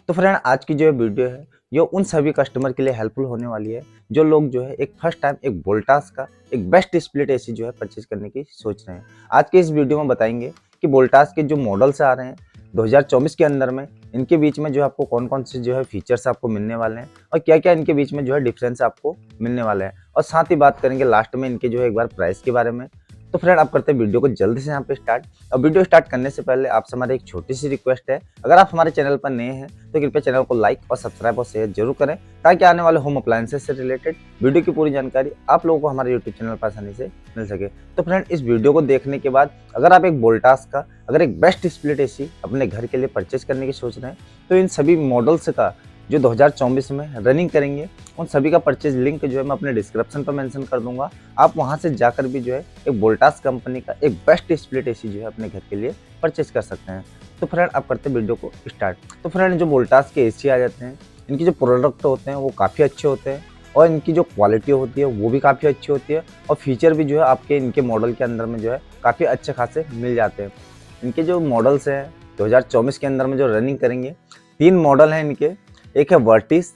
तो फ्रेंड आज की जो वीडियो है ये उन सभी कस्टमर के लिए हेल्पफुल होने वाली है जो लोग जो है एक फर्स्ट टाइम एक वोल्टास का एक बेस्ट स्प्लिट एसी जो है परचेज करने की सोच रहे हैं। आज के इस वीडियो में बताएंगे कि वोल्टास के जो मॉडल्स आ रहे हैं 2024 के अंदर में इनके बीच में जो है आपको कौन कौन से जो है फीचर्स आपको मिलने वाले हैं और क्या क्या इनके बीच में जो है डिफरेंस आपको मिलने वाले हैं, और साथ ही बात करेंगे लास्ट में इनके जो है एक बार प्राइस के बारे में। तो फ्रेंड आप करते हैं वीडियो को जल्दी से यहाँ पे स्टार्ट। और वीडियो स्टार्ट करने से पहले आपसे हमारी एक छोटी सी रिक्वेस्ट है, अगर आप हमारे चैनल पर नए हैं तो कृपया चैनल को लाइक और सब्सक्राइब और शेयर जरूर करें ताकि आने वाले होम अप्लायंसेस से रिलेटेड वीडियो की पूरी जानकारी आप लोगों को हमारे यूट्यूब चैनल पर आसानी से मिल सके। तो फ्रेंड इस वीडियो को देखने के बाद अगर आप एक वोल्टास का अगर एक बेस्ट स्प्लिट एसी अपने घर के लिए परचेज करने की सोच रहे हैं तो इन सभी मॉडल्स का जो 2024 में रनिंग करेंगे उन सभी का परचेज लिंक जो है मैं अपने डिस्क्रिप्शन पर मेंशन कर दूंगा। आप वहां से जाकर भी जो है एक वोल्टास कंपनी का एक बेस्ट स्प्लिट एसी जो है अपने घर के लिए परचेज कर सकते हैं। तो फ्रेंड आप करते वीडियो को स्टार्ट। तो फ्रेंड जो वोल्टास के एसी आ जाते हैं इनकी जो प्रोडक्ट होते हैं वो काफ़ी अच्छे होते हैं और इनकी जो क्वालिटी होती है वो भी काफ़ी अच्छी होती है और फीचर भी जो है आपके इनके मॉडल के अंदर में जो है काफ़ी अच्छे खासे मिल जाते हैं। इनके जो मॉडल्स हैं 2024 के अंदर में जो रनिंग करेंगे 3 मॉडल हैं इनके, एक है वर्टिस,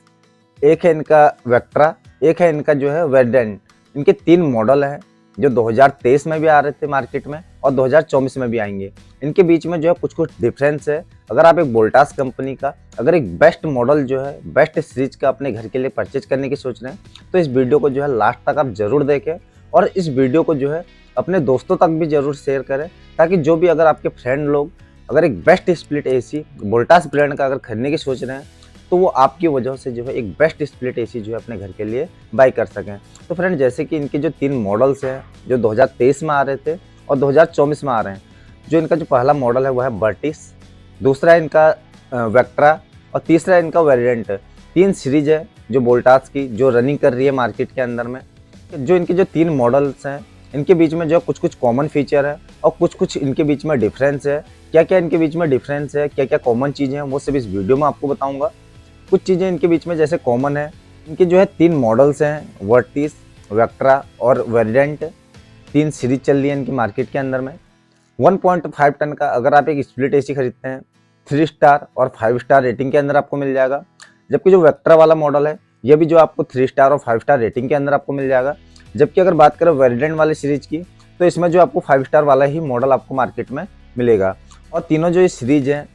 एक है इनका वेक्ट्रा, एक है इनका जो है वेडेंट। इनके 3 मॉडल हैं जो 2023 में भी आ रहे थे मार्केट में और 2024 में भी आएंगे। इनके बीच में जो है कुछ कुछ डिफरेंस है। अगर आप एक वोल्टास कंपनी का अगर एक बेस्ट मॉडल जो है बेस्ट सीरीज का अपने घर के लिए परचेज करने की सोच रहे हैं तो इस वीडियो को जो है लास्ट तक आप जरूर देखें और इस वीडियो को जो है अपने दोस्तों तक भी जरूर शेयर करें ताकि जो भी अगर आपके फ्रेंड लोग अगर एक best split AC Voltas brand का अगर खरीदने की सोच रहे हैं तो वो आपकी वजह से जो है एक बेस्ट स्प्लिट एसी जो है अपने घर के लिए बाई कर सकें। तो फ्रेंड जैसे कि इनके जो 3 मॉडल्स हैं जो 2023 में आ रहे थे और 2024 में आ रहे हैं, जो इनका जो पहला मॉडल है वो है वर्टिस, दूसरा है इनका वेक्ट्रा और तीसरा है इनका वेरिएंट। 3 सीरीज है जो वोल्टास की जो रनिंग कर रही है मार्केट के अंदर में। जो इनके जो 3 मॉडल्स हैं इनके बीच में जो है कुछ कुछ कॉमन फीचर है और कुछ कुछ इनके बीच में डिफरेंस है। क्या क्या इनके बीच में डिफरेंस है, क्या क्या कॉमन चीज़ें हैं वो सब इस वीडियो में आपको बताऊँगा। कुछ चीज़ें इनके बीच में जैसे कॉमन है, इनके जो है 3 मॉडल्स हैं वर्टिस, वेक्ट्रा और वेरिएंट। 3 सीरीज चल रही है इनकी मार्केट के अंदर में। 1.5 टन का अगर आप एक स्प्लिट एसी खरीदते हैं 3 स्टार और 5 स्टार रेटिंग के अंदर आपको मिल जाएगा, जबकि जो वेक्ट्रा वाला मॉडल है ये भी जो आपको 3 स्टार और 5 स्टार रेटिंग के अंदर आपको मिल जाएगा। जबकि अगर बात करें वेरिएंट वाले सीरीज की तो इसमें जो आपको 5 स्टार वाला ही मॉडल आपको मार्केट में मिलेगा। और तीनों जो ये सीरीज हैं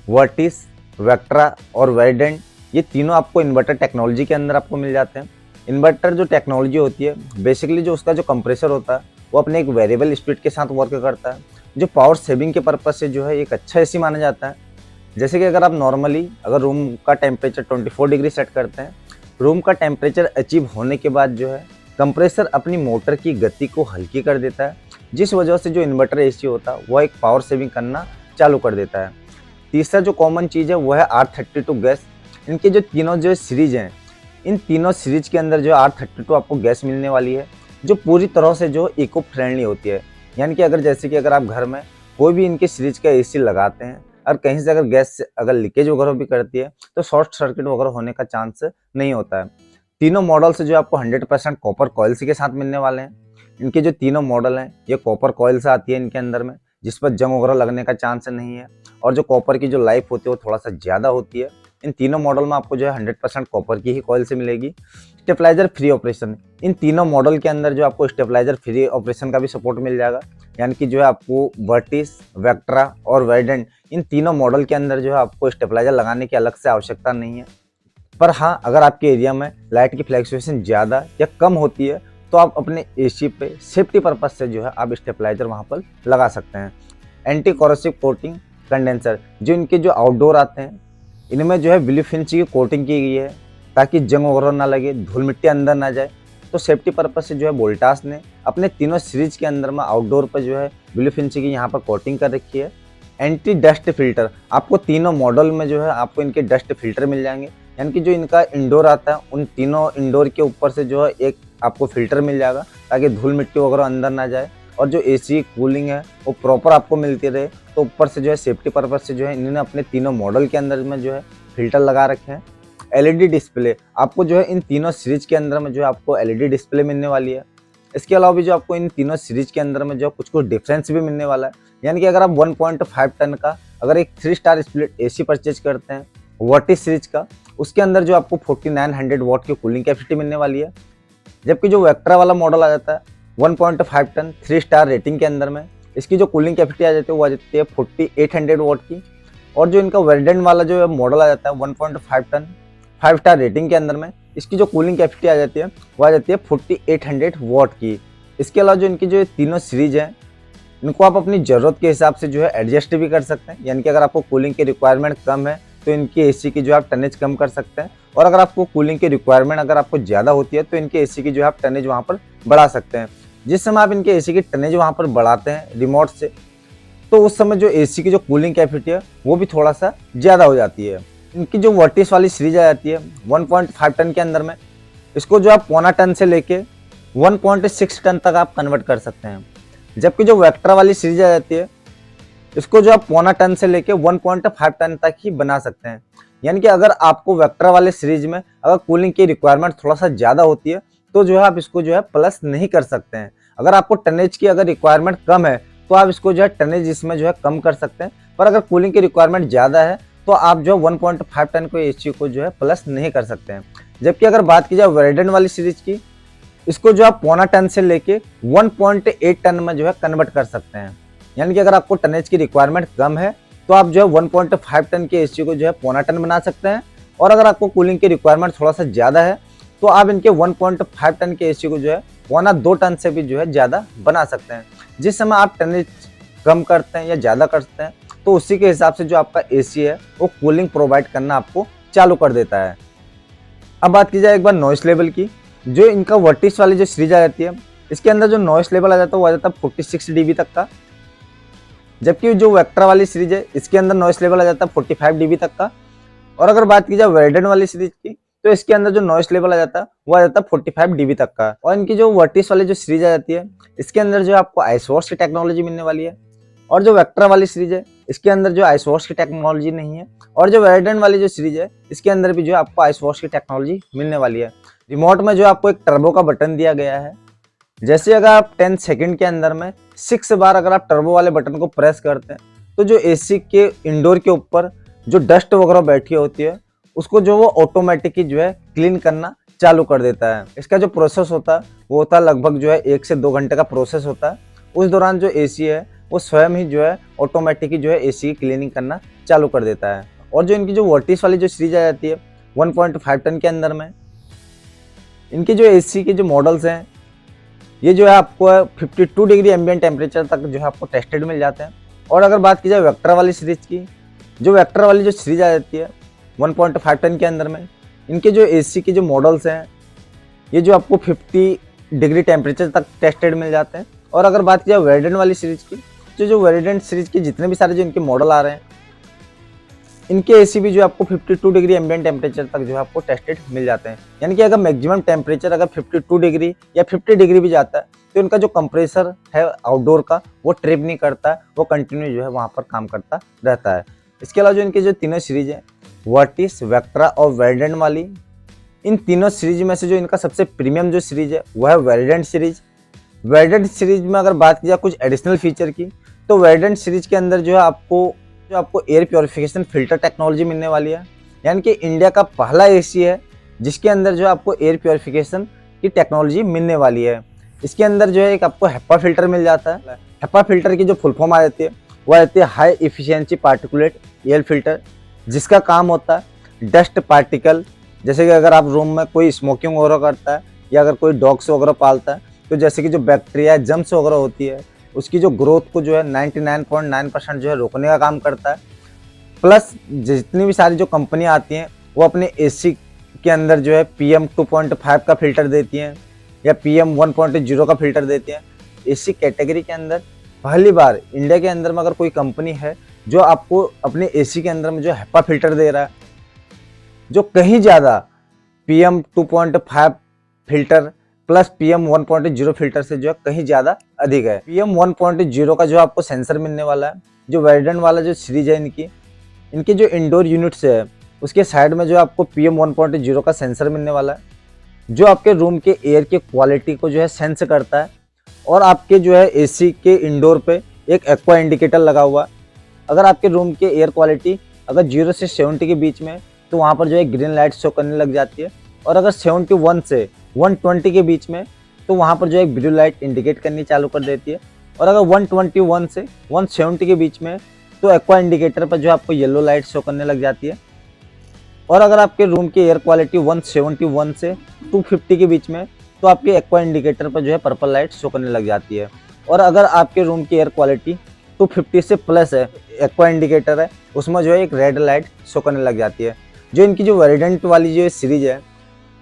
वर्टिस, वेक्ट्रा और वेरिएंट ये तीनों आपको इन्वर्टर टेक्नोलॉजी के अंदर आपको मिल जाते हैं। इन्वर्टर जो टेक्नोलॉजी होती है बेसिकली जो उसका जो कंप्रेसर होता है वो अपने एक वेरिएबल स्पीड के साथ वर्क करता है जो पावर सेविंग के पर्पज से जो है एक अच्छा एसी माना जाता है। जैसे कि अगर आप नॉर्मली अगर रूम का टेम्परेचर 24 डिग्री सेट करते हैं, रूम का टेम्परेचर अचीव होने के बाद जो है कंप्रेसर अपनी मोटर की गति को हल्की कर देता है, जिस वजह से जो इन्वर्टर एसी होता है वो एक पावर सेविंग करना चालू कर देता है। तीसरा जो कॉमन चीज़ है वो है R32 गैस। इनके जो तीनों जो सीरीज हैं इन तीनों सीरीज के अंदर जो R32 आपको गैस मिलने वाली है जो पूरी तरह से जो इको फ्रेंडली होती है। यानी कि अगर जैसे कि अगर आप घर में कोई भी इनके सीरीज का एसी लगाते हैं और कहीं से अगर गैस अगर लीकेज वगैरह भी करती है तो शॉर्ट सर्किट वगैरह होने का चांस नहीं होता है। तीनों मॉडल से जो आपको 100% कॉपर कॉइल्स के साथ मिलने वाले हैं। इनके जो तीनों मॉडल हैं ये कॉपर कॉइल्स आती है इनके अंदर में जिस पर जंग वगैरह लगने का चांस नहीं है और जो कॉपर की जो लाइफ होती है वो थोड़ा सा ज़्यादा होती है। इन तीनों मॉडल में आपको जो है 100% कॉपर की ही कॉइल से मिलेगी। स्टेबलाइजर फ्री ऑपरेशन, इन तीनों मॉडल के अंदर जो आपको स्टेबलाइजर फ्री ऑपरेशन का भी सपोर्ट मिल जाएगा। यानी कि जो है आपको वर्टिस, वेक्ट्रा और वेरिएंट इन तीनों मॉडल के अंदर जो है आपको स्टेबलाइजर लगाने की अलग से आवश्यकता नहीं है। पर हाँ अगर आपके एरिया में लाइट की फ्लैक्चुएशन ज़्यादा या कम होती है तो आप अपने एसी पे सेफ्टी पर्पज से जो है आप स्टेबलाइजर वहाँ पर लगा सकते हैं। एंटी कोरोसिव कोटिंग कंडेंसर, जो इनके जो आउटडोर आते हैं इनमें जो है ब्लू फिनिश की कोटिंग की गई है ताकि जंग वगैरह ना लगे, धूल मिट्टी अंदर ना जाए। तो सेफ्टी पर्पज से जो है वोल्टास ने अपने तीनों सीरीज के अंदर में आउटडोर पर जो है ब्लू फिनिश की यहाँ पर कोटिंग कर रखी है। एंटी डस्ट फिल्टर, आपको तीनों मॉडल में जो है आपको इनके डस्ट फिल्टर मिल जाएंगे। यानी कि जो इनका इंडोर आता है उन तीनों इंडोर के ऊपर से जो है एक आपको फिल्टर मिल जाएगा ताकि धूल मिट्टी वगैरह अंदर ना जाए और जो एसी कूलिंग है वो प्रॉपर आपको मिलती रहे। तो ऊपर से जो है सेफ्टी पर्पज से जो है इन्होंने अपने तीनों मॉडल के अंदर में जो है फिल्टर लगा रखे हैं। एलईडी डिस्प्ले, आपको जो है इन तीनों सीरीज के अंदर में जो है आपको एलईडी डिस्प्ले मिलने वाली है। इसके अलावा भी जो आपको इन तीनों सीरीज के अंदर में जो कुछ कुछ डिफरेंस भी मिलने वाला है। यानी कि अगर आप 1.5 टन का अगर एक 3 स्टार स्प्लिट एसी परचेज करते हैं वर्टिस सीरीज का, उसके अंदर जो आपको 4900 वॉट की कूलिंग कैपेसिटी मिलने वाली है। जबकि जो वेक्ट्रा वाला मॉडल आ जाता है 1.5 टन 3 स्टार रेटिंग के अंदर में, इसकी जो कूलिंग कैपेसिटी आ जाती है वो आ जाती है 4800 वॉट की। और जो इनका वेरिएंट वाला जो मॉडल आ जाता है 1.5 टन 5 स्टार रेटिंग के अंदर में, इसकी जो कूलिंग कैपेसिटी आ जाती है वो आ जाती है 4800 वॉट की। इसके अलावा जो इनकी जो तीनों सीरीज हैं, इनको आप अपनी ज़रूरत के हिसाब से जो है एडजस्ट भी कर सकते हैं। यानी कि अगर आपको कूलिंग की रिक्वायरमेंट कम है तो इनकी एसी की जो आप टनेज कम कर सकते हैं, और अगर आपको कूलिंग की रिक्वायरमेंट अगर आपको ज़्यादा होती है तो इनके एसी की जो है आप टनेज वहाँ पर बढ़ा सकते हैं। जिस समय आप इनके एसी की टनेज वहाँ पर बढ़ाते हैं रिमोट से, तो उस समय जो एसी की जो कूलिंग कैपेसिटी है वो भी थोड़ा सा ज़्यादा हो जाती है। इनकी जो वर्टिस वाली सीरीज आ जाती है 1.5 टन के अंदर में, इसको जो आप 0.25 टन से लेके 1.6 टन तक आप कन्वर्ट कर सकते हैं। जबकि जो वेक्ट्रा वाली सीरीज आ जाती है, इसको जो आप 0.25 टन से लेके 1.5 टन तक ही बना सकते हैं। यानी कि अगर आपको वेक्ट्रा वाले सीरीज में अगर कूलिंग की रिक्वायरमेंट थोड़ा सा ज़्यादा होती है तो जो है आप इसको जो है प्लस नहीं कर सकते हैं। अगर आपको टनेज की अगर रिक्वायरमेंट कम है तो आप इसको जो है टनेज इसमें जो है कम कर सकते हैं, पर अगर कूलिंग की रिक्वायरमेंट ज़्यादा है तो आप जो 1.5 टन को एसी को जो है प्लस नहीं कर सकते हैं। जबकि अगर बात की जाए वेरिएंट वाली सीरीज की, इसको जो आप 0.25 टन से लेके 1.8 टन में जो है कन्वर्ट कर सकते हैं। यानी कि अगर आपको टनेज की रिक्वायरमेंट कम है तो आप जो है 1.5 टन के एसी को जो है 0.25 टन बना सकते हैं, और अगर आपको कूलिंग की रिक्वायरमेंट थोड़ा सा ज़्यादा है तो आप इनके 1.5 टन के एसी को जो है 0.2 टन से भी जो है ज़्यादा बना सकते हैं। जिस समय आप टनेज कम करते हैं या ज़्यादा करते हैं तो उसी के हिसाब से जो आपका एसी है वो कूलिंग प्रोवाइड करना आपको चालू कर देता है। अब बात की जाए एक बार नॉइस लेवल की, जो इनका वर्टिस वाली जो सीरीज आ जाती है, इसके अंदर जो नॉइस लेवल आ जाता है वो आ जाता है 46 dB तक का। जबकि जो वेक्ट्रा वाली सीरीज है इसके अंदर नॉइस लेवल आ जाता है 45 dB तक का। और अगर बात की जाए वेरिएंट वाली सीरीज की, तो इसके अंदर जो नॉइस लेवल आ जाता है वो आ जाता है 45 dB तक का। और इनकी जो वर्टिस वाली जो सीरीज आ जाती है, इसके अंदर जो आपको आइसोर्स की टेक्नोलॉजी मिलने वाली है। और जो वेक्ट्रा वाली सीरीज है इसके अंदर जो आइसोर्स की टेक्नोलॉजी नहीं है। और जो वेरिएंट वाली जो सीरीज है इसके अंदर भी जो आपको आइसोर्स की टेक्नोलॉजी मिलने वाली है। रिमोट में जो आपको एक टर्बो का बटन दिया गया है, जैसे अगर आप 10 सेकंड के अंदर में 6 बार अगर आप टर्बो वाले बटन को प्रेस करते हैं तो जो एसी के इंडोर के ऊपर जो डस्ट वगैरह बैठी होती है उसको जो वो ऑटोमेटिक ही जो है क्लीन करना चालू कर देता है। इसका जो प्रोसेस होता है वो होता है लगभग जो है 1 से 2 घंटे का प्रोसेस होता है। उस दौरान जो एसी है वो स्वयं ही जो है ऑटोमेटिक ही जो है एसी की क्लीनिंग करना चालू कर देता है। और जो इनकी जो वर्टिस वाली जो सीरीज आ जाती है 1.5 टन के अंदर में, इनकी जो एसी के जो मॉडल्स हैं ये जो है आपको 52 डिग्री एम्बिएंट टेम्परेचर तक जो है आपको टेस्टेड मिल जाते हैं। और अगर बात की जाए वेक्ट्रा वाली सीरीज की, जो वेक्ट्रा वाली जो सीरीज आ जाती है 1.5 टन के अंदर में, इनके जो एसी के जो मॉडल्स हैं ये जो आपको 50 डिग्री टेम्परेचर तक टेस्टेड मिल जाते हैं। और अगर बात की जाए वेरिएंट वाली सीरीज की, जो वेरिएंट सीरीज के जितने भी सारे जो इनके मॉडल आ रहे हैं, इनके एसी भी जो आपको 52 डिग्री एम्बिएंट टेम्परेचर तक जो है आपको टेस्टेड मिल जाते हैं। यानी कि अगर मैक्सिमम टेम्परेचर अगर 52 डिग्री या 50 डिग्री भी जाता है तो इनका जो कंप्रेसर है आउटडोर का वो ट्रिप नहीं करता है, वो कंटिन्यू जो है वहाँ पर काम करता रहता है। इसके अलावा जो इनकी जो तीनों सीरीज है वर्टिस, वेक्ट्रा और वेरिएंट वाली, इन तीनों सीरीज में से जो इनका सबसे प्रीमियम जो सीरीज है वो है वेरिएंट सीरीज। वेरिएंट सीरीज में अगर बात की जाए कुछ एडिशनल फीचर की, तो वेरिएंट सीरीज के अंदर जो है आपको एयर प्योरिफिकेशन फिल्टर टेक्नोलॉजी मिलने वाली है। यानी कि इंडिया का पहला एसी है जिसके अंदर जो है आपको एयर प्योरिफिकेशन की टेक्नोलॉजी मिलने वाली है। इसके अंदर जो है एक आपको हेपा फिल्टर मिल जाता है। हेपा फिल्टर की जो फुल फॉर्म आ जाती है वो आ जाती है high efficiency particulate air filter, जिसका काम होता है डस्ट पार्टिकल, जैसे कि अगर आप रूम में कोई स्मोकिंग वगैरह करता है या अगर कोई डॉग्स वगैरह पालता है तो जैसे कि जो बैक्टीरिया जम्स वगैरह होती है उसकी जो ग्रोथ को जो है 99.9% जो है रोकने का काम करता है। प्लस जितनी भी सारी जो कंपनियां आती हैं वो अपने एसी के अंदर जो है PM 2.5 का फिल्टर देती हैं या PM 1.0 का फिल्टर देती हैं। एसी कैटेगरी के अंदर पहली बार इंडिया के अंदर में अगर कोई कंपनी है जो आपको अपने एसी के अंदर में जो हेपा फिल्टर दे रहा है, जो कहीं ज़्यादा PM 2.5 filter plus PM 1.0 filter से जो है कहीं ज़्यादा अधिक है। PM 1.0 का जो आपको सेंसर मिलने वाला है। जो वेरिएंट वाला जो सीरीज है इनकी जो इंडोर यूनिट्स है उसके साइड में जो आपको PM 1.0 का सेंसर मिलने वाला है, जो आपके रूम के एयर की क्वालिटी को जो है सेंस करता है। और आपके जो है एसी के इंडोर पे एक एक्वा इंडिकेटर लगा हुआ है। अगर आपके रूम के एयर क्वालिटी अगर 0 से 70 के बीच में तो वहाँ पर जो है ग्रीन लाइट शो करने लग जाती है, और अगर 71 से 120 के बीच में तो वहाँ पर जो है ब्लू लाइट इंडिकेट करनी चालू कर देती है, और अगर 121 से 170 के बीच में तो एक्वा इंडिकेटर पर जो आपको येलो लाइट शो करने लग जाती है, और अगर आपके रूम की एयर क्वालिटी 171 से 250 के बीच में तो आपके एक्वा इंडिकेटर पर जो है पर्पल लाइट शो करने लग जाती है, और अगर आपके रूम की एयर क्वालिटी 250 से प्लस है, एक्वा इंडिकेटर है, उसमें जो है एक रेड लाइट शो करने लग जाती है। जो इनकी जो वेरिएंट वाली जो सीरीज है,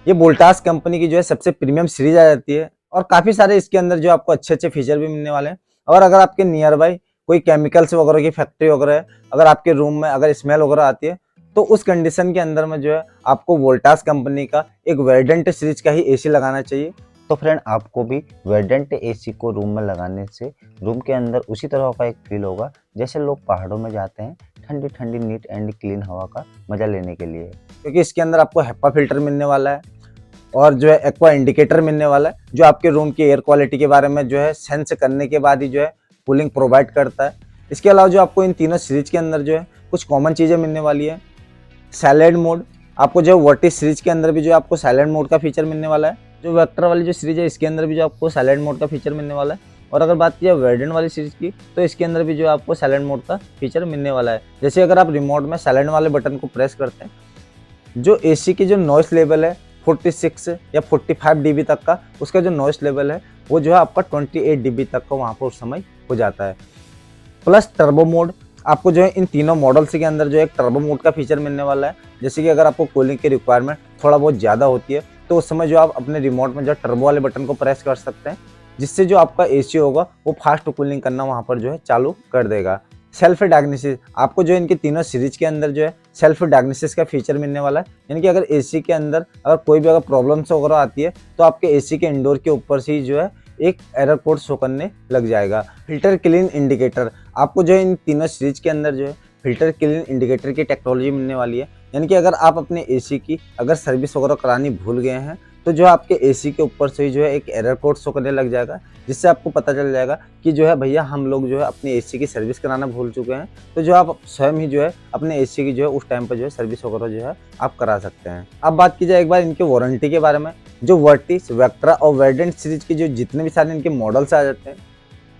ये वोल्टास कंपनी की जो है सबसे प्रीमियम सीरीज आ जाती है, और काफ़ी सारे इसके अंदर जो आपको अच्छे अच्छे फीचर भी मिलने वाले हैं। और अगर आपके नियर बाई कोई केमिकल्स वगैरह की फैक्ट्री वगैरह है, अगर आपके रूम में अगर स्मेल वगैरह आती है, तो उस कंडीशन के अंदर में जो है आपको वोल्टास कंपनी का एक वेरिएंट सीरीज का ही एसी लगाना चाहिए। तो फ्रेंड, आपको भी वेरिएंट एसी को रूम में लगाने से रूम के अंदर उसी तरह का एक फील होगा जैसे लोग पहाड़ों में जाते हैं ठंडी ठंडी नीट एंड क्लीन हवा का मजा लेने के लिए, क्योंकि इसके अंदर आपको हेप्पा फिल्टर मिलने वाला है, और जो है एक्वा इंडिकेटर मिलने वाला है, जो आपके रूम की एयर क्वालिटी के बारे में जो है सेंस करने के बाद ही जो है कूलिंग प्रोवाइड करता है। इसके अलावा जो आपको इन तीनों सीरीज के अंदर जो है कुछ कॉमन चीज़ें मिलने वाली है। साइलेंट मोड, आपको जो वर्टिस सीरीज के अंदर भी जो आपको साइलेंट मोड का फीचर मिलने वाला है। जो वेक्टर वाली जो सीरीज है इसके अंदर भी जो आपको साइलेंट मोड का फीचर मिलने वाला है, और अगर बात की जाए वेरिएंट वाली सीरीज की तो इसके अंदर भी जो आपको साइलेंट मोड का फीचर मिलने वाला है। जैसे अगर आप रिमोट में साइलेंट वाले बटन को प्रेस करते हैं, जो एसी की जो नॉइस लेवल है 46 या 45 dB तक का, उसका जो नॉइस लेवल है वो जो है आपका 28 dB तक का वहाँ पर उस समय हो जाता है। प्लस टर्बो मोड, आपको जो है इन तीनों मॉडल्स के अंदर जो है एक टर्बो मोड का फीचर मिलने वाला है। जैसे कि अगर आपको कूलिंग की रिक्वायरमेंट थोड़ा बहुत ज़्यादा होती है तो उस समय जो आप अपने रिमोट में जो टर्बो वाले बटन को प्रेस कर सकते हैं, जिससे जो आपका एसी होगा वो फास्ट कूलिंग करना वहाँ पर जो है चालू कर देगा। सेल्फ डायग्नोसिस, आपको जो इनकी तीनों सीरीज के अंदर जो है सेल्फ डायग्नोसिस का फीचर मिलने वाला है, यानी कि अगर एसी के अंदर अगर कोई भी अगर प्रॉब्लम्स वगैरह आती है तो आपके एसी के इंडोर के ऊपर से ही जो है एक एरर कोड शो करने लग जाएगा। फिल्टर क्लीन इंडिकेटर, आपको जो है इन तीनों सीरीज के अंदर जो है फिल्टर क्लीन इंडिकेटर की टेक्नोलॉजी मिलने वाली है, यानी कि अगर आप अपने एसी की अगर सर्विस वगैरह करानी भूल गए हैं तो जो आपके एसी के ऊपर से ही जो है एक एरर कोड शो करने लग जाएगा, जिससे आपको पता चल जाएगा कि जो है भैया हम लोग जो है अपने एसी की सर्विस कराना भूल चुके हैं। तो जो आप स्वयं ही जो है अपने एसी की जो है उस टाइम पर जो है सर्विस वगैरह जो है आप करा सकते हैं। अब बात की जाए एक बार इनके वारंटी के बारे में, जो वर्टिस, वेक्ट्रा और वेरिएंट सीरीज की जो जितने भी सारे इनके मॉडल्स आ जाते हैं,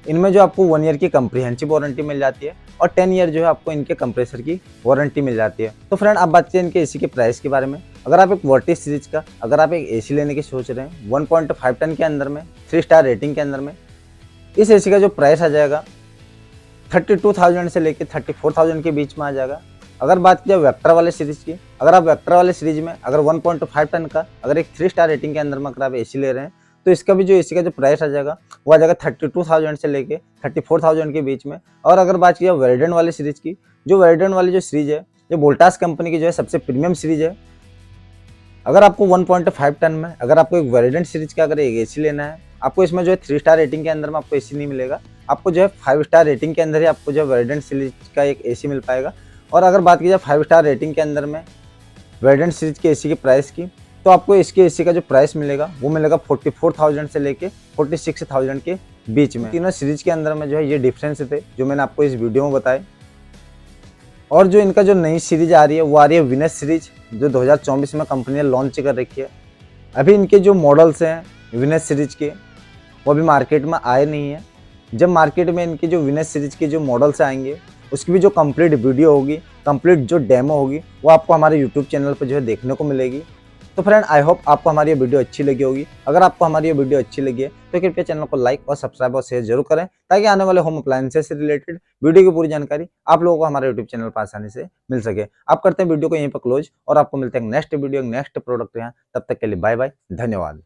इनमें जो आपको 1 ईयर की कंप्रीहेंसिव वारंटी मिल जाती है, और 10 ईयर जो है आपको इनके कंप्रेसर की वारंटी मिल जाती है। तो फ्रेंड, आप बात करें इनके एसी के प्राइस के बारे में। अगर आप एक वर्टिस सीरीज का अगर आप एक एसी लेने की सोच रहे हैं 1.5 टन के अंदर में 3 स्टार रेटिंग के अंदर में, इस एसी का जो प्राइस आ जाएगा 32,000 से लेकर 34,000 के बीच में आ जाएगा। अगर बात की जाए वेक्टर वाले सीरीज की, अगर आप वेक्टर वाले सीरीज में अगर 1.5 टन का अगर एक 3 स्टार रेटिंग के अंदर में अगर आप एसी ले रहे हैं तो इसका भी जो एसी का जो प्राइस आ जाएगा वो आ जाएगा 32,000 से लेके 34,000 के बीच में। और अगर बात की जाए वेरिएंट वाली सीरीज की, जो वेरिएंट वाली जो सीरीज है, जो वोल्टास कंपनी की जो है सबसे प्रीमियम सीरीज है, अगर आपको 1.5 टन में अगर आपको एक वेरिएंट सीरीज का अगर एक एसी लेना है, आपको इसमें जो है 3 स्टार रेटिंग के अंदर में आपको एसी नहीं मिलेगा, आपको जो है 5 स्टार रेटिंग के अंदर ही आपको जो है वेरिएंट सीरीज का एक एसी मिल पाएगा। और अगर बात की जाए 5 स्टार रेटिंग के अंदर में वेरिएंट सीरीज के एसी के प्राइस की, तो आपको इसके एसी का जो प्राइस मिलेगा वो मिलेगा 44,000 से लेके 46,000 के बीच में। तीनों सीरीज के अंदर में जो है ये डिफरेंस थे जो मैंने आपको इस वीडियो में बताए। और जो इनका जो नई सीरीज आ रही है वो आ रही है विनस सीरीज, जो 2024 में कंपनी ने लॉन्च कर रखी है। अभी इनके जो मॉडल्स हैं विनस सीरीज के वो अभी मार्केट में आए नहीं है। जब मार्केट में इनके जो विनस सीरीज के जो मॉडल्स आएंगे उसकी भी जो कंप्लीट वीडियो होगी, कंप्लीट जो डेमो होगी, वो आपको हमारे यूट्यूब चैनल पर जो है देखने को मिलेगी। तो फ्रेंड, आई होप आपको हमारी ये वीडियो अच्छी लगी होगी। अगर आपको हमारी ये वीडियो अच्छी लगी है तो कृपया चैनल को लाइक और सब्सक्राइब और शेयर जरूर करें, ताकि आने वाले होम अप्लायंसेस से रिलेटेड वीडियो की पूरी जानकारी आप लोगों को हमारे यूट्यूब चैनल पर आसानी से मिल सके। आप करते हैं वीडियो को यहीं पर क्लोज, और आपको मिलते हैं नेक्स्ट वीडियो नेक्स्ट प्रोडक्ट यहाँ। तब तक के लिए बाय बाय, धन्यवाद।